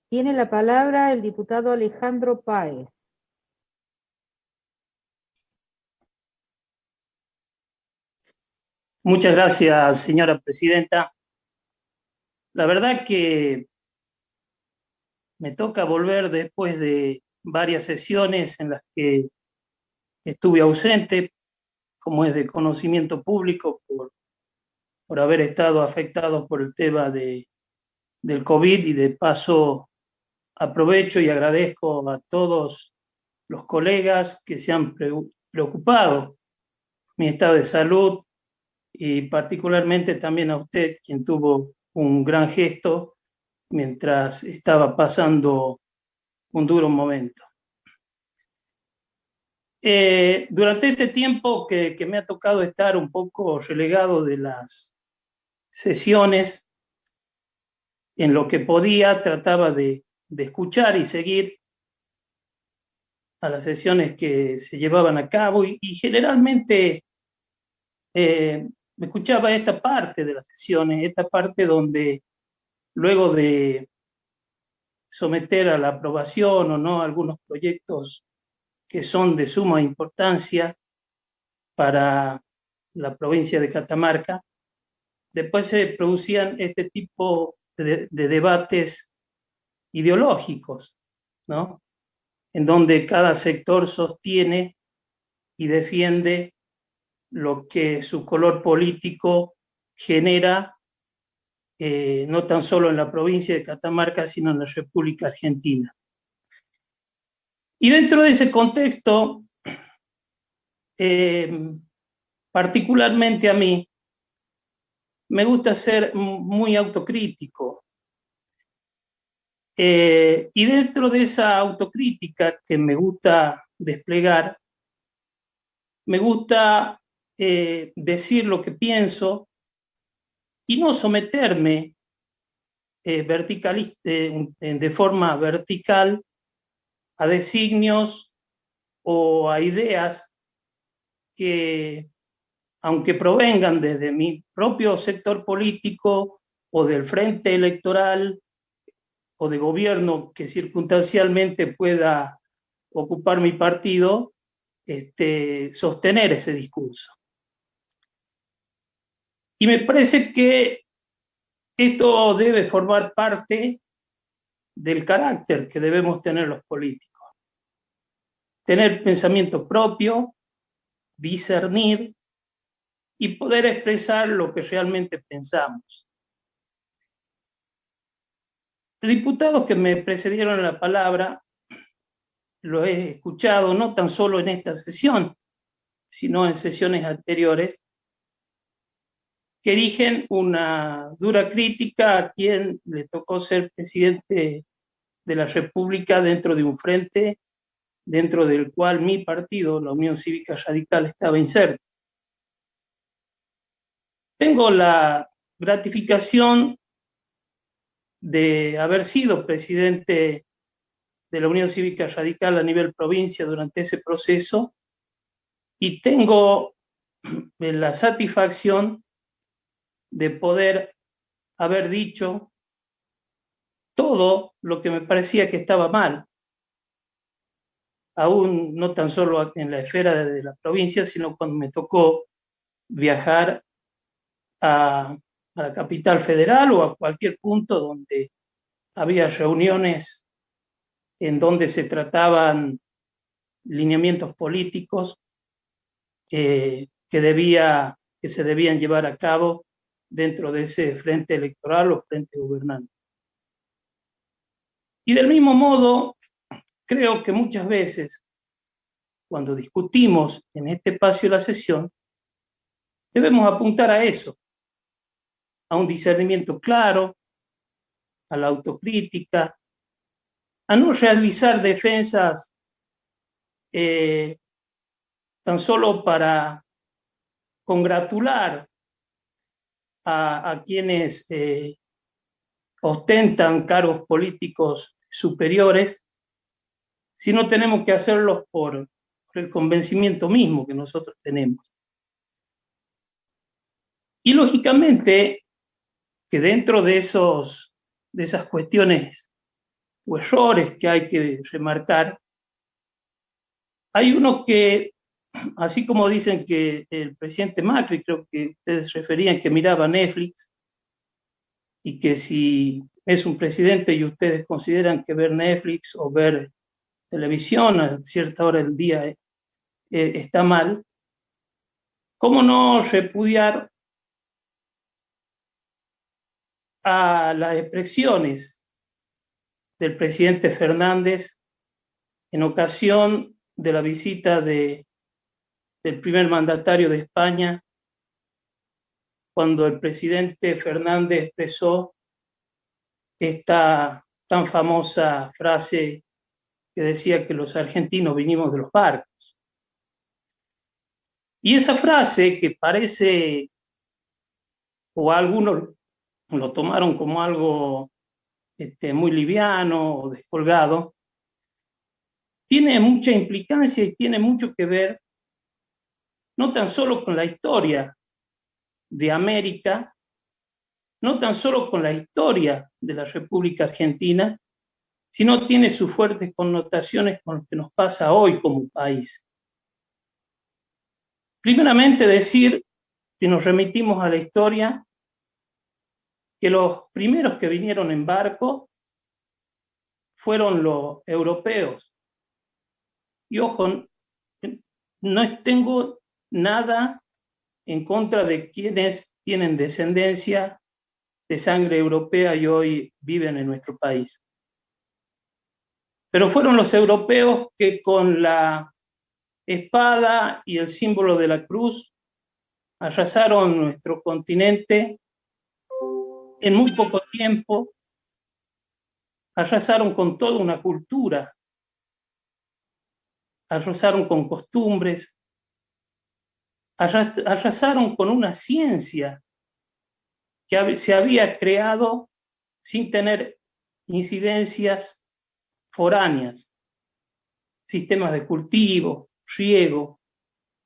Tiene la palabra el diputado Alejandro Páez. Muchas gracias, señora presidenta. La verdad que me toca volver después de varias sesiones en las que estuve ausente, como es de conocimiento público, por haber estado afectado por el tema del COVID, y de paso aprovecho y agradezco a todos los colegas que se han preocupado mi estado de salud, y particularmente también a usted, quien tuvo un gran gesto mientras estaba pasando un duro momento. Durante este tiempo que me ha tocado estar un poco relegado de las sesiones, en lo que podía trataba de escuchar y seguir a las sesiones que se llevaban a cabo, y generalmente me escuchaba esta parte de las sesiones, esta parte donde luego de someter a la aprobación o no algunos proyectos que son de suma importancia para la provincia de Catamarca, después se producían este tipo de debates ideológicos, ¿no? En donde cada sector sostiene y defiende lo que su color político genera, no tan solo en la provincia de Catamarca, sino en la República Argentina. Y dentro de ese contexto, particularmente a mí, me gusta ser muy autocrítico. Y dentro de esa autocrítica que me gusta desplegar, me gusta decir lo que pienso y no someterme de forma vertical a designios o a ideas que, aunque provengan desde mi propio sector político o del frente electoral o de gobierno que circunstancialmente pueda ocupar mi partido, sostener ese discurso. Y me parece que esto debe formar parte del carácter que debemos tener los políticos. Tener pensamiento propio, discernir y poder expresar lo que realmente pensamos. Los diputados que me precedieron en la palabra, lo he escuchado no tan solo en esta sesión, sino en sesiones anteriores, que erigen una dura crítica a quien le tocó ser presidente de la República dentro de un frente dentro del cual mi partido, la Unión Cívica Radical, estaba inserto. Tengo la gratificación de haber sido presidente de la Unión Cívica Radical a nivel provincia durante ese proceso, y tengo la satisfacción de poder haber dicho todo lo que me parecía que estaba mal, aún no tan solo en la esfera de la provincia, sino cuando me tocó viajar a la capital federal o a cualquier punto donde había reuniones en donde se trataban lineamientos políticos que se debían llevar a cabo dentro de ese frente electoral o frente gobernante. Y del mismo modo, creo que muchas veces, cuando discutimos en este espacio de la sesión, debemos apuntar a eso, a un discernimiento claro, a la autocrítica, a no realizar defensas tan solo para congratular a quienes ostentan cargos políticos superiores, sino tenemos que hacerlos por el convencimiento mismo que nosotros tenemos. Y lógicamente que dentro de esas cuestiones o errores que hay que remarcar. Hay uno que, así como dicen que el presidente Macri, creo que ustedes referían que miraba Netflix, y que si es un presidente y ustedes consideran que ver Netflix o ver televisión a cierta hora del día está mal, ¿cómo no repudiar a las expresiones del presidente Fernández en ocasión de la visita del primer mandatario de España, cuando el presidente Fernández expresó esta tan famosa frase que decía que los argentinos vinimos de los barcos? Y esa frase, que parece, o algunos lo tomaron como algo muy liviano o descolgado, tiene mucha implicancia y tiene mucho que ver no tan solo con la historia de América, no tan solo con la historia de la República Argentina, sino tiene sus fuertes connotaciones con lo que nos pasa hoy como país. Primeramente decir, si nos remitimos a la historia, que los primeros que vinieron en barco fueron los europeos. Y ojo, no tengo nada en contra de quienes tienen descendencia de sangre europea y hoy viven en nuestro país. Pero fueron los europeos que con la espada y el símbolo de la cruz arrasaron nuestro continente en muy poco tiempo, arrasaron con toda una cultura, arrasaron con costumbres, arrasaron con una ciencia que se había creado sin tener incidencias foráneas, sistemas de cultivo, riego,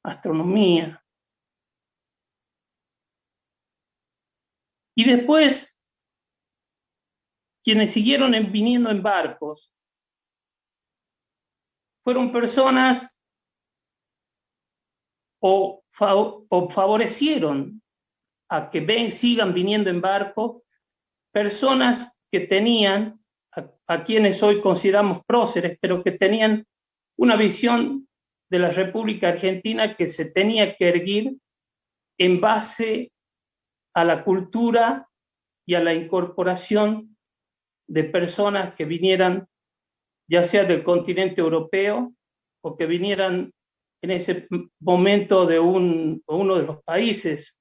astronomía. Y después, quienes siguieron viniendo en barcos fueron personas o favorecieron a que sigan viniendo en barco personas que tenían, a quienes hoy consideramos próceres, pero que tenían una visión de la República Argentina que se tenía que erguir en base a la cultura y a la incorporación de personas que vinieran ya sea del continente europeo o que vinieran en ese momento de uno de los países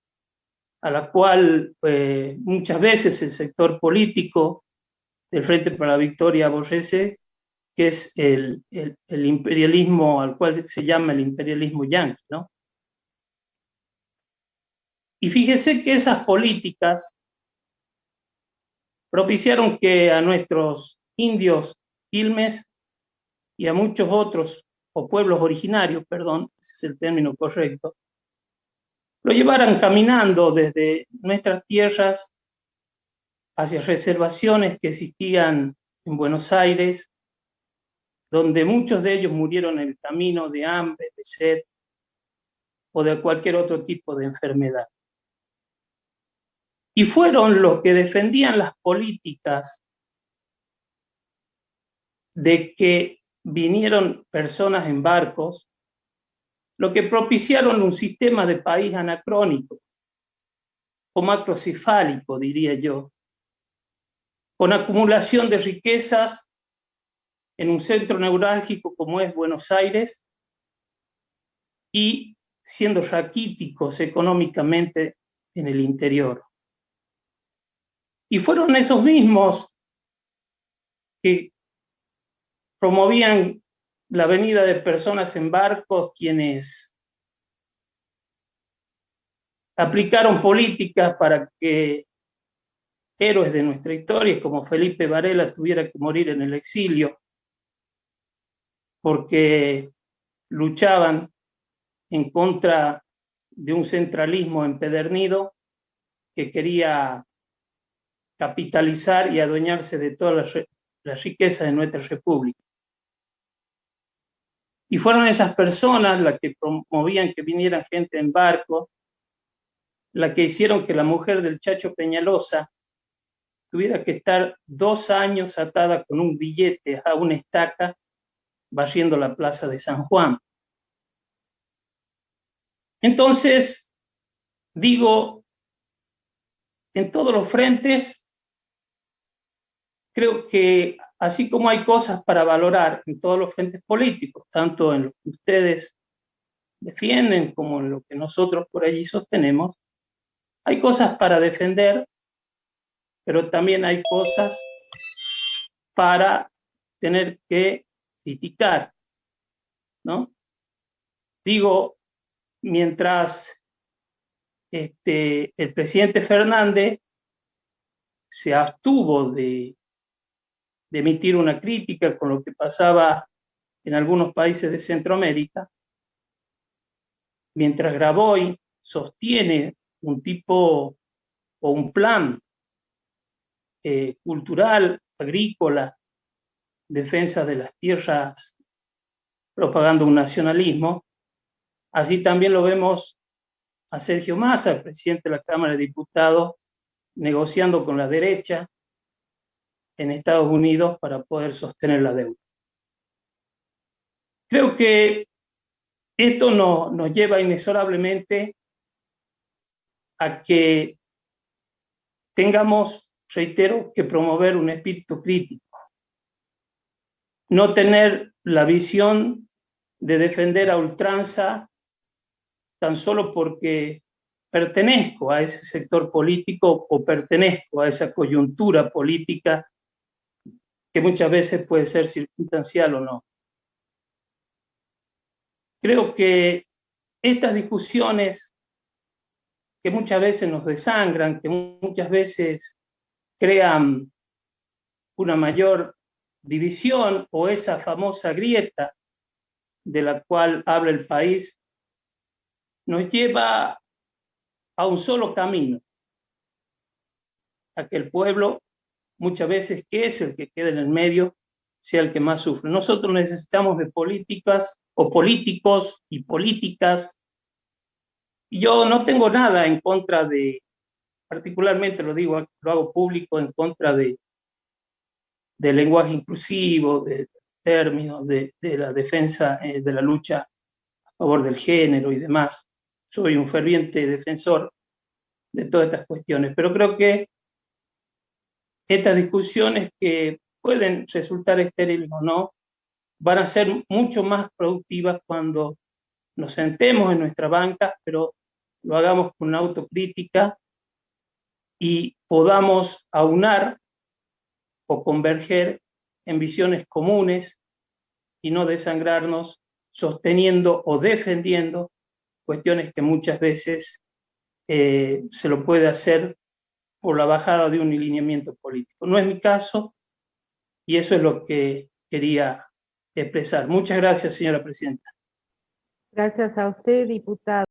a la cual muchas veces el sector político del Frente para la Victoria aborrece, que es el imperialismo al cual se llama el imperialismo yanqui, ¿no? Y fíjese que esas políticas propiciaron que a nuestros indios quilmes y a muchos otros, o pueblos originarios, perdón, ese es el término correcto, lo llevaran caminando desde nuestras tierras hacia reservaciones que existían en Buenos Aires, donde muchos de ellos murieron en el camino de hambre, de sed o de cualquier otro tipo de enfermedad. Y fueron los que defendían las políticas de que vinieron personas en barcos, lo que propiciaron un sistema de país anacrónico, o macrocefálico, diría yo, con acumulación de riquezas en un centro neurálgico como es Buenos Aires y siendo raquíticos económicamente en el interior. Y fueron esos mismos que promovían la venida de personas en barcos quienes aplicaron políticas para que héroes de nuestra historia, como Felipe Varela, tuviera que morir en el exilio porque luchaban en contra de un centralismo empedernido que quería capitalizar y adueñarse de todas la riqueza de nuestra república. Y fueron esas personas las que promovían que vinieran gente en barco, las que hicieron que la mujer del Chacho Peñalosa tuviera que estar 2 años atada con un billete a una estaca barriendo la plaza de San Juan. Entonces, digo, en todos los frentes, creo que así como hay cosas para valorar en todos los frentes políticos, tanto en lo que ustedes defienden como en lo que nosotros por allí sostenemos, hay cosas para defender, pero también hay cosas para tener que criticar, ¿no? Digo, mientras el presidente Fernández se abstuvo de emitir una crítica con lo que pasaba en algunos países de Centroamérica, mientras Graboy sostiene un tipo o un plan cultural, agrícola, defensa de las tierras, propagando un nacionalismo, así también lo vemos a Sergio Massa, presidente de la Cámara de Diputados, negociando con la derecha en Estados Unidos para poder sostener la deuda. Creo que esto nos lleva inexorablemente a que tengamos, reitero, que promover un espíritu crítico. No tener la visión de defender a ultranza tan solo porque pertenezco a ese sector político o pertenezco a esa coyuntura política que muchas veces puede ser circunstancial o no. Creo que estas discusiones que muchas veces nos desangran, que muchas veces crean una mayor división o esa famosa grieta de la cual habla el país, nos lleva a un solo camino, a que el pueblo, muchas veces que es el que queda en el medio, sea el que más sufre. Nosotros necesitamos de políticas o políticos y políticas. Yo no tengo nada en contra de, particularmente lo digo, lo hago público, en contra del lenguaje inclusivo, de términos, de la defensa, de la lucha a favor del género y demás. Soy un ferviente defensor de todas estas cuestiones, pero creo que estas discusiones, que pueden resultar estériles o no, van a ser mucho más productivas cuando nos sentemos en nuestra banca, pero lo hagamos con una autocrítica y podamos aunar o converger en visiones comunes y no desangrarnos sosteniendo o defendiendo cuestiones que muchas veces se lo puede hacer por la bajada de un lineamiento político. No es mi caso y eso es lo que quería expresar. Muchas gracias, señora presidenta. Gracias a usted, diputado.